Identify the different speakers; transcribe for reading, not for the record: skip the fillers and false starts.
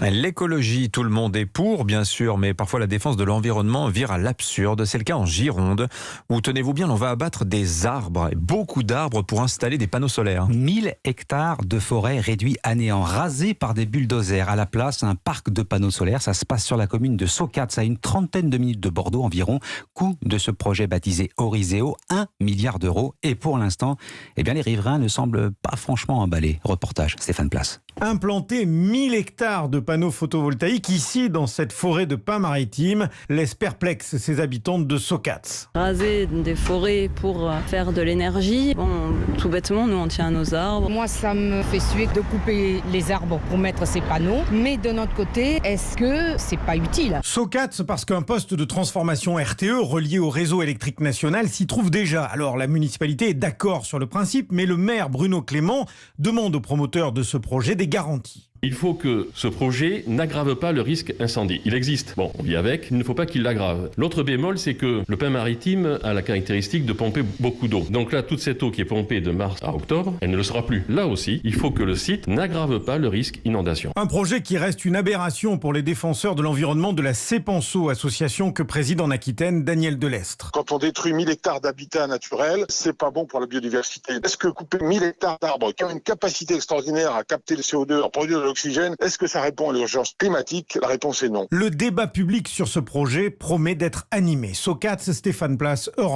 Speaker 1: L'écologie, tout le monde est pour, bien sûr, mais parfois la défense de l'environnement vire à l'absurde. C'est le cas en Gironde, où, tenez-vous bien, on va abattre des arbres, beaucoup d'arbres pour installer des panneaux solaires.
Speaker 2: 1000 hectares de forêt réduits à néant, rasés par des bulldozers. À la place, un parc de panneaux solaires. Ça se passe sur la commune de Socats, à une trentaine de minutes de Bordeaux environ. Coût de ce projet baptisé Oriseo, 1 milliard d'euros. Et pour l'instant, les riverains ne semblent pas franchement emballés. Reportage Stéphane Place.
Speaker 3: Implanter 1000 hectares de panneaux photovoltaïques ici, dans cette forêt de pins maritimes, laisse perplexe ses habitants de Socats.
Speaker 4: Raser des forêts pour faire de l'énergie, tout bêtement, nous on tient nos arbres.
Speaker 5: Moi, ça me fait suer de couper les arbres pour mettre ces panneaux. Mais de notre côté, est-ce que c'est pas utile?
Speaker 3: Socats, parce qu'un poste de transformation RTE relié au réseau électrique national s'y trouve déjà. Alors la municipalité est d'accord sur le principe, mais le maire Bruno Clément demande aux promoteurs de ce projet des garanties.
Speaker 6: Il faut que ce projet n'aggrave pas le risque incendie. Il existe. Bon, on vit avec, il ne faut pas qu'il l'aggrave. L'autre bémol, c'est que le pin maritime a la caractéristique de pomper beaucoup d'eau. Donc là, toute cette eau qui est pompée de mars à octobre, elle ne le sera plus. Là aussi, il faut que le site n'aggrave pas le risque inondation.
Speaker 3: Un projet qui reste une aberration pour les défenseurs de l'environnement de la CEPANSO, association que préside en Aquitaine Daniel Delestre.
Speaker 7: Quand on détruit 1000 hectares d'habitat naturel, c'est pas bon pour la biodiversité. Est-ce que couper 1000 hectares d'arbres qui ont une capacité extraordinaire à capter le CO2, à produire de l'oxygène, est-ce que ça répond à l'urgence climatique? La réponse est non.
Speaker 3: Le débat public sur ce projet promet d'être animé. Socats, Stéphane Place, Europe.